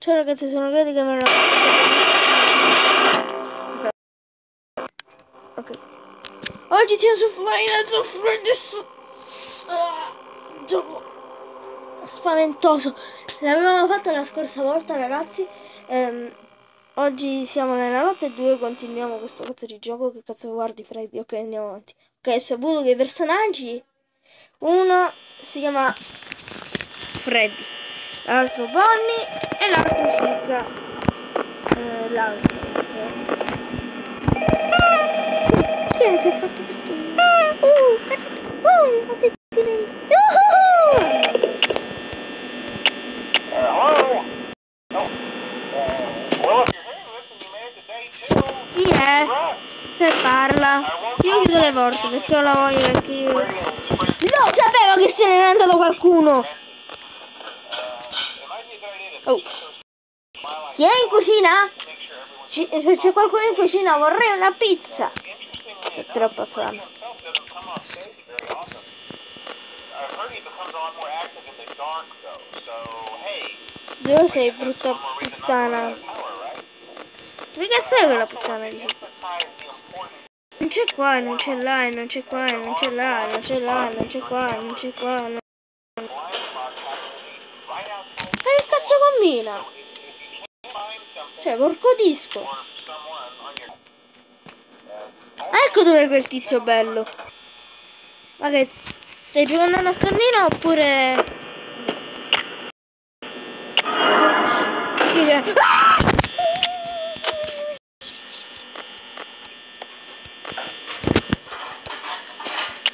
Ciao ragazzi, sono Grady che me la... Ok. Oggi siamo su Final Freddy's. Gioco spaventoso. L'avevamo fatto la scorsa volta, ragazzi. Oggi siamo nella notte 2, continuiamo questo cazzo di gioco. Che cazzo guardi, Freddy? Ok, andiamo avanti. Ok, ho saputo che i personaggi... Uno si chiama Freddy, l'altro Bonnie e l'altro Chica. L'altro. Chi è che ha fatto questo? Chi è? Che parla? Io chiudo le porte perché ho la voglia perché io... No, sapevo che se ne era andato qualcuno! Oh. Chi è in cucina? Se c'è qualcuno in cucina vorrei una pizza. C'è troppa fame. Dove sei, brutta puttana? Che cazzo è quella puttana di Chica? Non c'è qua, non c'è là, non c'è qua, non c'è là, non c'è là, non c'è qua, non c'è qua. Non... che cazzo combina? Cioè, porco disco. Ecco dov'è quel tizio bello. Ma che... stai giocando a nascondino oppure... Ah!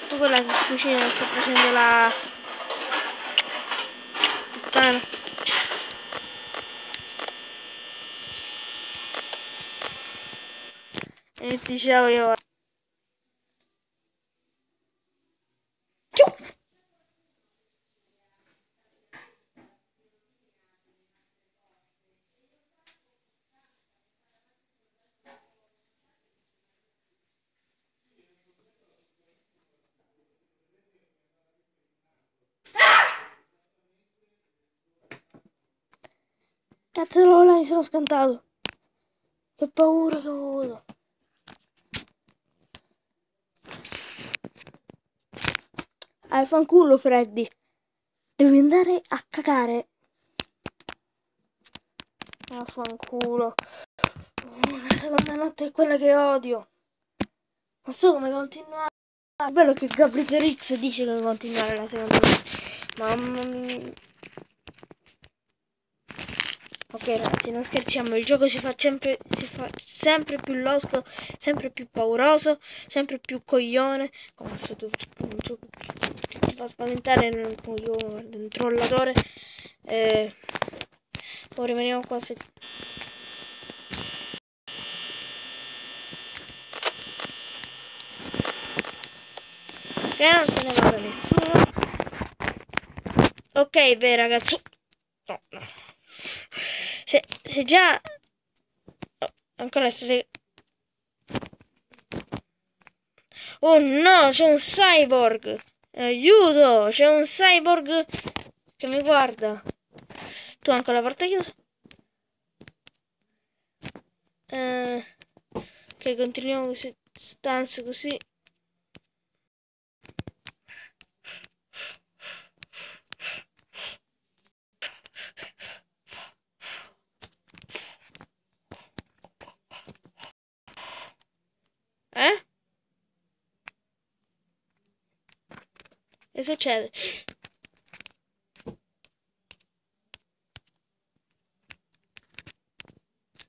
Tu quella che cucina sta facendo la... puttana. Iniziamo io. Cazzarola, mi sono scantato. Che paura che ho avuto. Fanculo, Freddy. Devi andare a cagare. Fanculo. La seconda notte è quella che odio. Non so come continuare. È bello che Gabriel X dice che continuare la seconda notte. Mamma mia. Ok ragazzi, non scherziamo, il gioco si fa sempre più losco, sempre più pauroso, sempre più coglione. Come se tu un gioco che ti fa spaventare un coglione, un trollatore. Poi rimaniamo qua se... che non se ne va nessuno. Ok, beh ragazzi. No. Se già... oh, ancora state... oh no, c'è un cyborg! Aiuto! C'è un cyborg che mi guarda. Tu hai ancora la porta chiusa? Ok, continuiamo così. Stanze così. Che succede?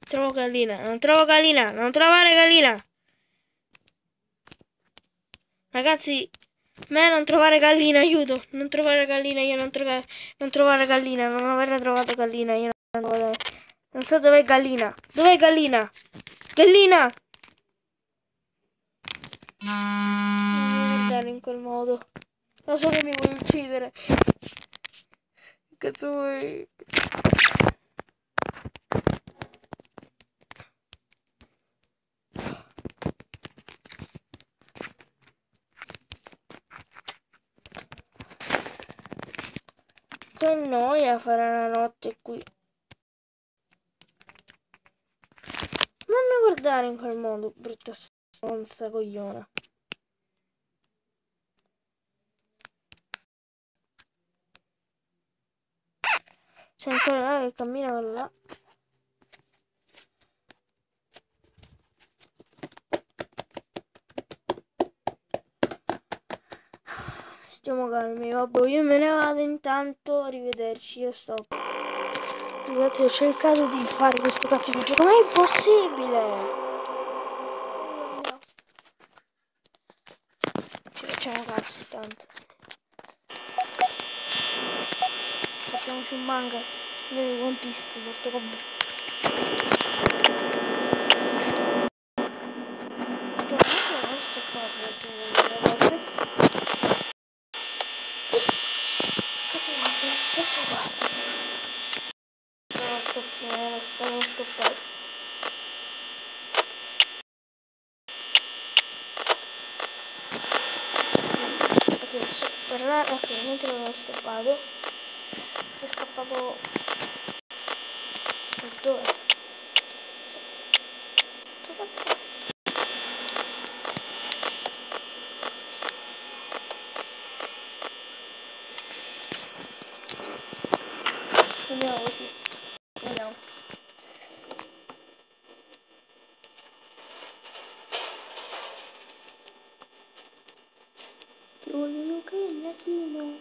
Trovo gallina, non trovo gallina, non trovare gallina. Ragazzi, me non trovare gallina, aiuto. Non trovare gallina, io non trovare gallina, non aver trovato gallina, io non so dov'è gallina. Dov'è gallina? Gallina! Non mi guardare in quel modo. Lo so che mi vuoi uccidere. Che cazzo vuoi? Che noia fare la notte qui. guardare in quel modo, brutta stronza cogliona. C'è ancora là che cammina quello là. Stiamo calmi, vabbè, io me ne vado intanto, arrivederci, io sto. Ragazzi, ho cercato di fare questo cazzo di gioco, ma è impossibile! Ci facciamo caso intanto. Facciamoci un manga. Io di One Piece ti porto con me. Cosa guarda? Stavo scappando. Ok, adesso tornare. Ok, mentre non è stoppato. È scappato. Dove? Sì. Che cazzo è? Andiamo così. Andiamo. Ti voglio che il nasino.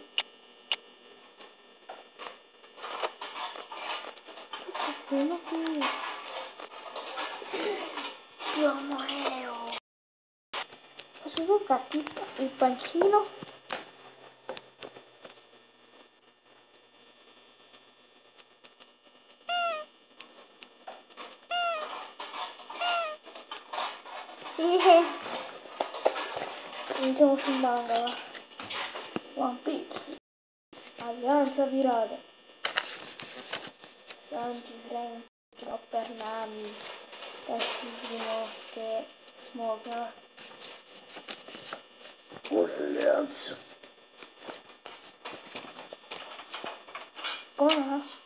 C'è qualcuno qui. Io moreo. Posso toccarti il pancino? Sì. Andiamo sul manga, va. One Piece. Alleanza pirata. Sanji, Frank, Chopper, Nami, Pesci di mosche, Smoker. Alleanza. Come no?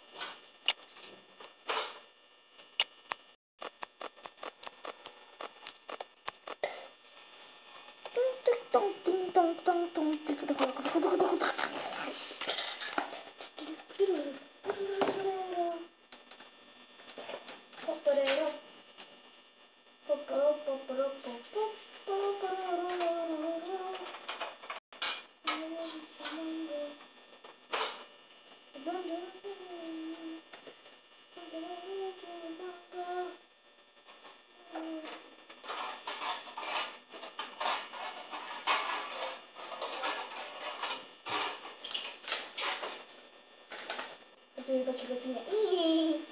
Devi faccio così.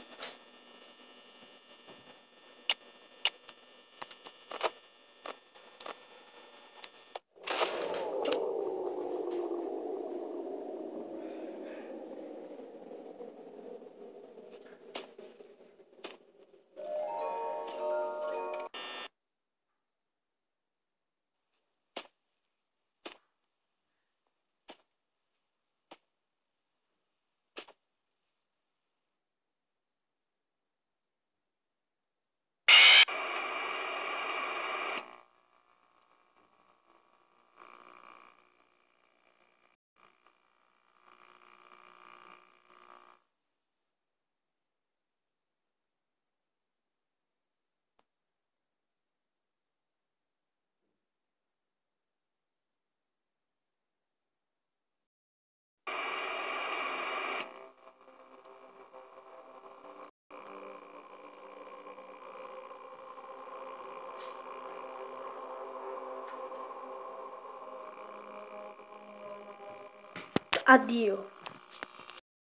Addio.